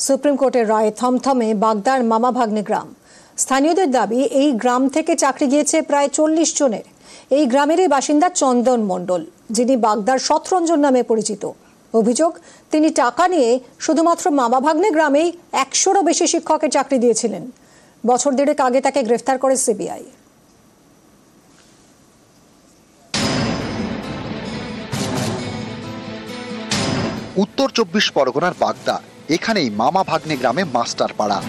Supreme কোর্টের রায়ে থমথমে বাগদার মামা ভাগ্নে গ্রাম। স্থানীয়দের দাবি, এই গ্রাম থেকে চাকরি গিয়েছে প্রায় 40 জনের। এই গ্রামেরই বাসিন্দা চন্দন মণ্ডল, যিনি বাগদার শতরঞ্জন নামে পরিচিত। অভিযোগ, তিনি টাকা নিয়ে শুধুমাত্র মামা ভাগ্নে গ্রামেই 100-রও বেশি শিক্ষকের চাকরি দিয়েছিলেন। বছর দেড়েক আগে তাকে গ্রেফতার করে সিবিআই। উত্তর 24 পরগনার বাগদা, এখানেই মামা ভাগ্নে গ্রামে মাস্টার পাড়া।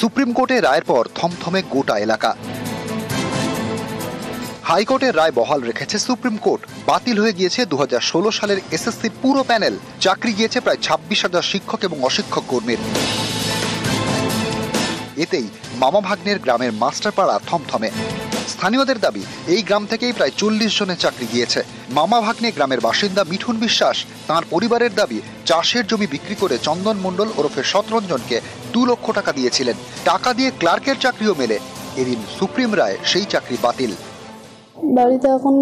সুপ্রিম কোর্টের রায়ের পর থমথমে গোটা এলাকা। হাইকোর্টের রায় বহাল রেখেছে সুপ্রিম কোর্ট। বাতিল হয়ে গিয়েছে 2016 সালের এসএসসির পুরো প্যানেল। চাকরি গিয়েছে প্রায় 26,000 শিক্ষক এবং অশিক্ষক কর্মীর। এতেই মামা ভাগ্নের গ্রামের মাস্টার পাড়া থমথমে। স্থানীয়দের দাবি, এই গ্রাম থেকেই প্রায় 40 জনের চাকরি গিয়েছে। মামা ভাগ্নে গ্রামের বাসিন্দা মিঠুন বিশ্বাস, তাঁর পরিবারের দাবি, চাষের জমি বিক্রি করে চন্দন মণ্ডল ওরফে শতরঞ্জনকে 2 লক্ষ টাকা দিয়েছিলেন। টাকা দিয়ে ক্লার্কের চাকরিও মেলে। এদিন সুপ্রিম রায় সেই চাকরি বাতিল। বাড়িতে এখন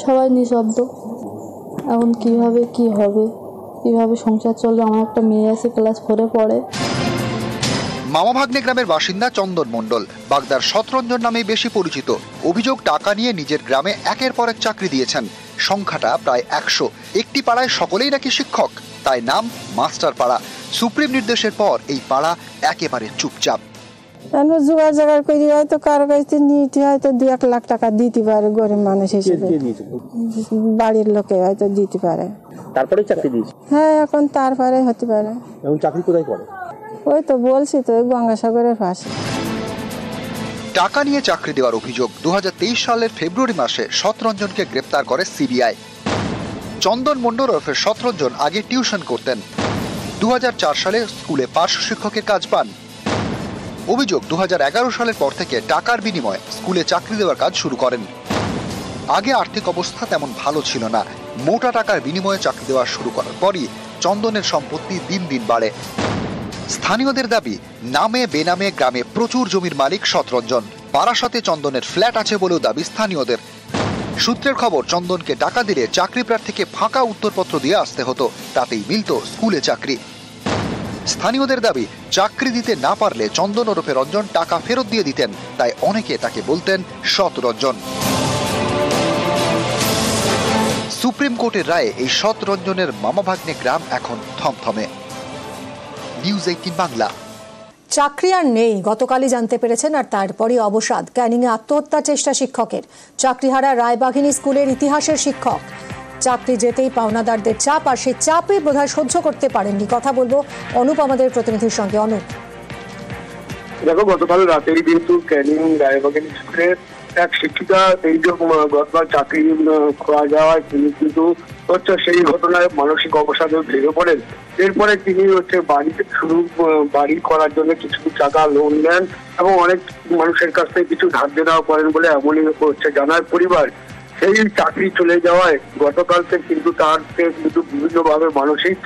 সবাই নিঃশব্দ। এখন কিভাবে কি হবে, কিভাবে সংসার চলবে? আমার একটা মেয়ে আছে, ক্লাস 4-এ পড়ে। মামা ভাগ্নে গ্রামের বাসিন্দা চন্দন মণ্ডল বাগদার শতরঞ্জন নামেই বেশি পরিচিত। অভিযোগ, টাকা নিয়ে নিজের গ্রামে একের পর এক চাকরি দিয়েছেন। সংখ্যাটা প্রায় 100। একটি পাড়ায় সকলেই নাকি শিক্ষক, তাই নাম মাস্টার পাড়া। সুপ্রিম নির্দেশের পর এই পাড়া একেবারে চুপচাপ। জোগাড় করি হয়তো কারো কাছে নিতে হয়তো 2-1 লাখ টাকা দিতে পারে, গরিব মানুষ হিসেবে বাড়ির লোকে হয়তো দিতে পারে। তারপরে চাকরি দিয়েছে? হ্যাঁ, এখন তারপরে হতে পারে। এখন চাকরি কোথায় করে? ওই তো বলছি তো, গঙ্গাসাগরের পাশে। টাকা নিয়ে চাকরি দেওয়ার অভিযোগ 2023 সালের ফেব্রুয়ারি মাসে শতরঞ্জনকে গ্রেপ্তার করে সিবিআই। চন্দন মণ্ডল ওরফে শতরঞ্জন আগে টিউশন করতেন। 2004 সালে স্কুলে পার্শ্ব শিক্ষকের কাজ পান। অভিযোগ, 2011 সালের পর থেকে টাকার বিনিময়ে স্কুলে চাকরি দেওয়ার কাজ শুরু করেন। আগে আর্থিক অবস্থা তেমন ভালো ছিল না। মোটা টাকার বিনিময়ে চাকরি দেওয়া শুরু করার পরই চন্দনের সম্পত্তি দিন দিন বাড়ে। স্থানীয়দের দাবি, নামে বেনামে গ্রামে প্রচুর জমির মালিক শতরঞ্জন। বারাসাতে চন্দনের ফ্ল্যাট আছে বলেও দাবি স্থানীয়দের। সূত্রের খবর, চন্দনকে টাকা দিলে চাকরি প্রার্থীকে ফাঁকা উত্তরপত্র দিয়ে আসতে হতো, তাতেই মিলত স্কুলে চাকরি। স্থানীয়দের দাবি, চাকরি দিতে না পারলে চন্দন ওরফে রঞ্জন টাকা ফেরত দিয়ে দিতেন, তাই অনেকে তাকে বলতেন শতরঞ্জন। সুপ্রিম কোর্টের রায়ে এই শতরঞ্জনের মামা ভাগ্নে গ্রাম এখন থমথমে। নিউজ 18 বাংলা। চাকরি আর নেই গতকালই জানতে পেরেছেন, আর তারপরই অবসাদ। ক্যানিংয়ে আত্মহত্যার চেষ্টা শিক্ষকের। চাকরিহারা রায়বাঘিনী স্কুলের ইতিহাসের শিক্ষক। চাকরি যেতেই পাওনাদারদের চাপ, আর সেই চাপে বোধহয় সহ্য করতে পারেননি। কথা বলবো অনুপ আমাদের প্রতিনিধির সঙ্গে। অনুপ, দেখো, গতকাল রাতেই কিন্তু ক্যানিং রায়বাঘিনী স্কুলের এক শিক্ষিকা এই যে গতকাল চাকরি খোয়া যাওয়ায় তিনি কিন্তু সেই ঘটনায় মানসিক অবসাদে ভেঙে পড়েন। এরপরে তিনি বাড়ি করার জন্য কিছু টাকা লোন নেন এবং অনেক মানুষের কাছ থেকে কিছু ধার দেওয়া করেন বলে এমনই জানার পরিবার। সেই চাকরি চলে যাওয়ায় গতকালকে কিন্তু তারকে কিন্তু বিভিন্নভাবে মানসিক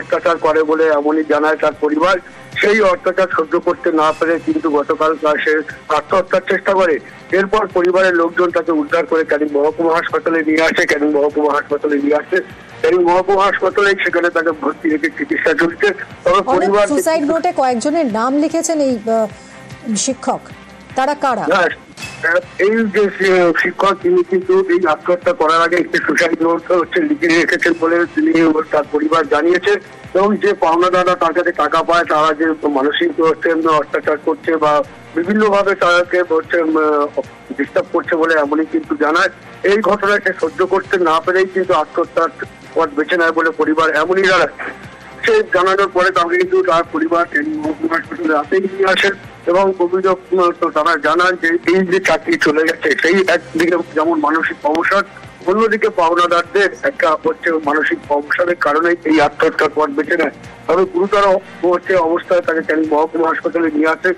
অত্যাচার করে বলে এমনই জানায় তার পরিবার। সেই অত্যাচার সহ্য করতে না পেরে কিন্তু গতকাল সে আত্মহত্যার চেষ্টা করে। এরপর পরিবারের লোকজন তাকে উদ্ধার করে ক্যানিং মহকুমা হাসপাতালে নিয়ে আসে। ক্যানিং মহকুমা হাসপাতালে সেখানে তাকে ভর্তি রেখে চিকিৎসা চলছে। তবে পরিবার সুসাইড নোটে কয়েকজনের নাম লিখেছেন এই শিক্ষক, তারা কারা? এই যে শিক্ষক, তিনি কিন্তু এই আত্মহত্যা করার আগে একটি সুসাইড নোট লিখে রেখেছেন বলে তিনি তার পরিবার জানিয়েছে। এবং যে পাওনাদাররা তার কাছে টাকা পায়, তারা যে মানসিক অত্যাচার করছে বা বিভিন্ন ভাবে তাদেরকে ডিস্টার্ব করছে বলে এমনই কিন্তু জানায়। এই ঘটনাকে সহ্য করতে না পেরেই কিন্তু আত্মহত্যার পথ বেছে নেয় বলে পরিবার এমনই জানায়। সে জানানোর পরে তাকে কিন্তু তার পরিবার হাসপাতালে রাতেই নিয়ে আসেন এবং অভিযোগ তারা জানান যে এই যে চাকরি চলে গেছে, সেই একদিকে যেমন মানসিক অবসাদ, অন্যদিকে পাওনাদারদের একটা মানসিক অবসাদের কারণে এই আত্মহত্যার পথ বেছে নেয়। তবে গুরুতর অবস্থায় তাকে ক্যানিং মহকুমা হাসপাতালে নিয়ে আসে।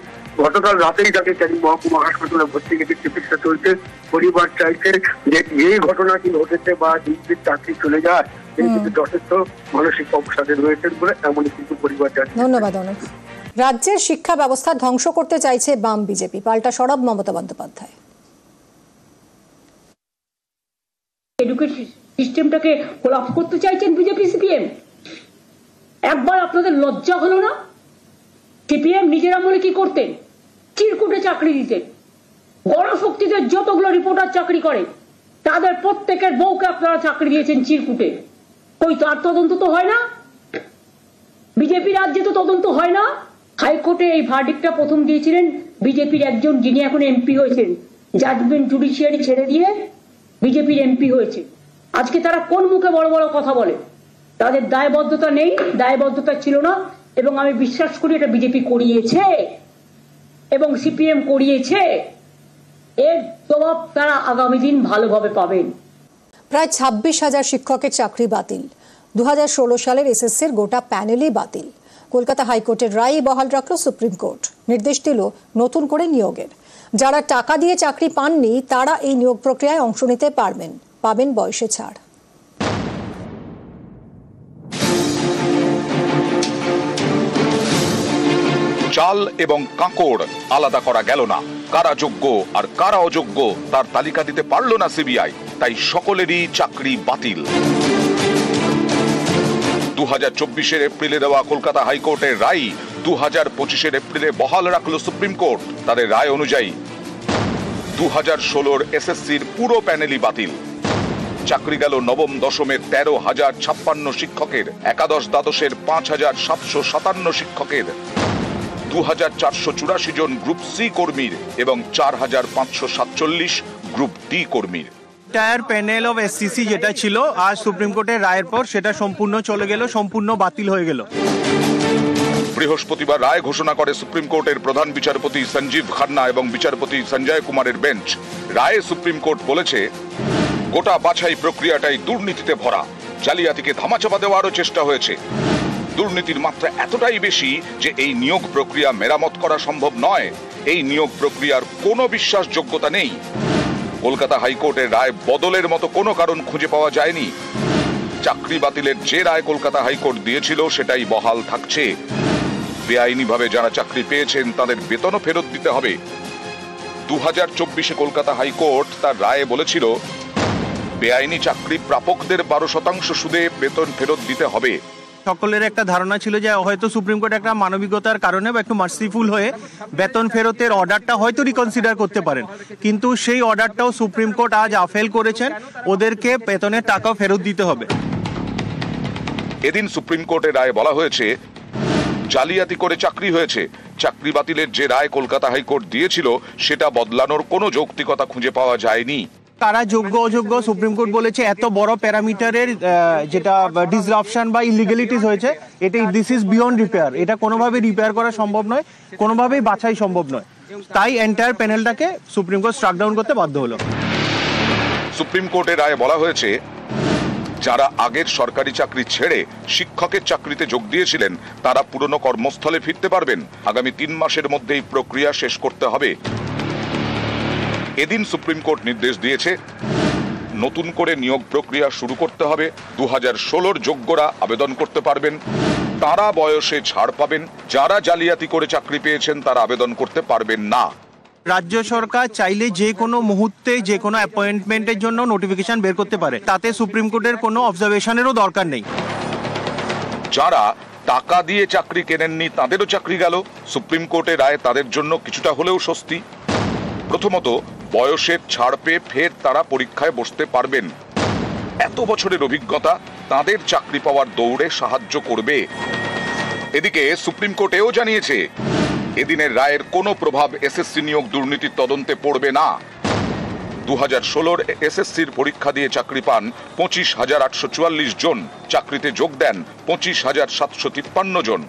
গতকাল রাতেই তাকে ক্যানিং মহকুমা হাসপাতালে ভর্তি রেখে চিকিৎসা চলছে। পরিবার চাইছে যে এই ঘটনা কি ঘটেছে বা এই চাকরি চলে যায়, তিনি কিন্তু যথেষ্ট মানসিক অবসাদে রয়েছেন বলে এমনই কিন্তু পরিবার জানিয়েছে। ধন্যবাদ অনুপ। রাজ্যের শিক্ষা ব্যবস্থা ধ্বংস করতে চাইছে বাম বিজেপি, পাল্টা সরব মমতা বন্দ্যোপাধ্যায়। এডুকেশন সিস্টেমটাকে কোলাপস করতে চাইছেন বিজেপি সিপিএম। একবার আপনাদের লজ্জা হলো না? সিপিএম নিজেরা বলে কি করতেন? চিরকুটে চাকরি দিতেন। গণশক্তিতে যতগুলো রিপোর্টার চাকরি করে তাদের প্রত্যেকের বউকে আপনারা চাকরি দিয়েছেন চিরকুটে। কই তার তদন্ত তো হয় না? বিজেপি রাজ্যে তো তদন্ত হয় না। হাইকোর্টে এই ভার্ডিক্টটা প্রথম দিয়েছিলেন বিজেপির একজন, যিনি এখন এমপি হয়েছেন, জাজমেন্ট জুডিশিয়ারি ছেড়ে দিয়ে বিজেপির এমপি হয়েছে। আজকে তারা কোন মুখে বড় বড় কথা বলে? তাদের দায়বদ্ধতা নেই, দায়বদ্ধতা ছিল না, এবং আমি বিশ্বাস করি এটা বিজেপি করিয়েছে এবং সিপিএম করিয়েছে। এর জবাব তারা আগামী দিন ভালোভাবে পাবেন। প্রায় 26,000 শিক্ষকের চাকরি বাতিল। 2016 সালের এসএসসির গোটা প্যানেলই বাতিল। কলকাতা হাইকোর্টের রায় বহাল রাখল সুপ্রিম কোর্ট। নির্দেশ দিল নতুন করে নিয়োগের। যারা টাকা দিয়ে চাকরি পাননি তারা এই নিয়োগ প্রক্রিয়ায় অংশ নিতে পাবেন বয়সে ছাড়। চাল এবং কাঁকড় আলাদা করা গেল না। কারা যোগ্য আর কারা অযোগ্য তার তালিকা দিতে পারল না সিবিআই, তাই সকলেরই চাকরি বাতিল। 2024 এপ্রিলে দেওয়া কলকাতা হাইকোর্টের রায় 2025 এপ্রিলে বহাল রাখল সুপ্রিম কোর্ট। তাদের রায় অনুযায়ী 2016 এসএসসির পুরো প্যানেলই বাতিল। চাকরি গেল নবম দশমের 13,056 শিক্ষকের, একাদশ দ্বাদশের 5,757 শিক্ষকের, 2,484 জন গ্রুপ সি কর্মীর এবং 4,547 গ্রুপ ডি কর্মীর। এন্টায়ার প্যানেল অফ এসসিসি যেটা ছিল আজ সুপ্রিম কোর্টের রায়ের পর সেটা সম্পূর্ণ চলে গেল, সম্পূর্ণ বাতিল হয়ে গেল। বৃহস্পতিবার রায় ঘোষণা করে সুপ্রিম কোর্টের প্রধান বিচারপতি সঞ্জীব খান্না এবং বিচারপতি সঞ্জয় কুমারের বেঞ্চ। রায়ে সুপ্রিম কোর্ট বলেছে, গোটা বাছাই প্রক্রিয়াটাই দুর্নীতিতে ভরা। জালিয়াতিকে ধামাচাপা দেওয়ারও চেষ্টা হয়েছে। দুর্নীতির মাত্রা এতটাই বেশি যে এই নিয়োগ প্রক্রিয়া মেরামত করা সম্ভব নয়। এই নিয়োগ প্রক্রিয়ার কোনো বিশ্বাসযোগ্যতা নেই। কলকাতা হাইকোর্টের রায় বদলের মতো কোনো কারণ খুঁজে পাওয়া যায়নি। চাকরি বাতিলের যে রায় কলকাতা হাইকোর্ট দিয়েছিল সেটাই বহাল থাকছে। বেআইনিভাবে যারা চাকরি পেয়েছেন তাদের বেতনও ফেরত দিতে হবে। 2024 কলকাতা হাইকোর্ট তার রায়ে বলেছিল, বেআইনি চাকরি প্রাপকদের 12% সুদে বেতন ফেরত দিতে হবে। সকলের একটা ধারণা ছিল যে হয়তো সুপ্রিম কোর্ট একটা মানবিকতার কারণে বা একটু মার্সিফুল হয়ে বেতন ফেরতের অর্ডারটা হয়তো রিকনসিডার করতে পারেন, কিন্তু সেই অর্ডারটাও সুপ্রিম কোর্ট আজ আফেল করেছেন। ওদেরকে বেতনের টাকাও ফেরত দিতে হবে। এদিন সুপ্রিম কোর্টের রায়ে বলা হয়েছে, জালিয়াতি করে চাকরি হয়েছে। চাকরি বাতিলের যে রায় কলকাতা হাইকোর্ট দিয়েছিল সেটা বদলানোর কোনো যৌক্তিকতা খুঁজে পাওয়া যায়নি। কারা যোগ্য অযোগ্য সুপ্রিম কোর্ট বলেছে এত বড় প্যারামিটারের যেটা ডিসরাপশন বা ইলিগালিটিস হয়েছে, এটা দিস ইজ বিয়ন্ড রিপেয়ার। এটা কোনোভাবে রিপেয়ার করা সম্ভব নয়, কোনোভাবেই বাছাই সম্ভব নয়। তাই এন্টায়ার প্যানেলটাকে সুপ্রিম কোর্ট স্ট্রাক ডাউন করতে বাধ্য হলো। সুপ্রিম কোর্টের রায়ে বলা হয়েছে, যারা আগের সরকারি চাকরি ছেড়ে শিক্ষকের চাকরিতে যোগ দিয়েছিলেন তারা পুরনো কর্মস্থলে ফিরতে পারবেন। আগামী 3 মাসের মধ্যেই প্রক্রিয়া শেষ করতে হবে। এদিন সুপ্রিম কোর্ট নির্দেশ দিয়েছে, নতুন করে নিয়োগ প্রক্রিয়া শুরু করতে হবে। 2016 যোগ্যরা আবেদন করতে পারবেন, তারা বয়সে ছাড় পাবেন। যারা জালিয়াতি করে চাকরি পেয়েছেন তারা আবেদন করতে পারবেন না। রাজ্য সরকার চাইলে যে কোনো মুহূর্তে যে কোনো অ্যাপয়েন্টমেন্টের জন্য নোটিফিকেশন বের করতে পারে, তাতে সুপ্রিম কোর্টের কোনো অবজারভেশনেরও দরকার নেই। যারা টাকা দিয়ে চাকরি কেনেননি তাদেরও চাকরি গেল। সুপ্রিম কোর্টের রায় তাদের জন্য কিছুটা হলেও স্বস্তি। প্রথমত, বয়সের ছাড় পেয়ে ফের তারা পরীক্ষায় বসতে পারবেন। এত বছরের অভিজ্ঞতা তাদের চাকরি পাওয়ার দৌড়ে সাহায্য করবে। এদিকে সুপ্রিম কোর্টেও জানিয়েছে, এদিনের রায়ের কোনো প্রভাব এসএসসি নিয়োগ দুর্নীতির তদন্তে পড়বে না। 2016 এসএসসির পরীক্ষা দিয়ে চাকরি পান 25,844 জন, চাকরিতে যোগ দেন 25,753 জন।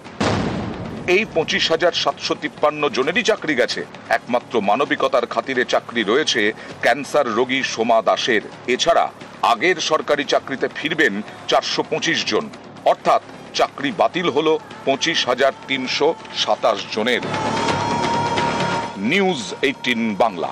এই 25,753 জনেরই চাকরি গেছে। একমাত্র মানবিকতার খাতিরে চাকরি রয়েছে ক্যান্সার রোগী সোমা দাসের। এছাড়া আগের সরকারি চাকরিতে ফিরবেন 425 জন, অর্থাৎ চাকরি বাতিল হল 25,327 জনের। নিউজ 18 বাংলা।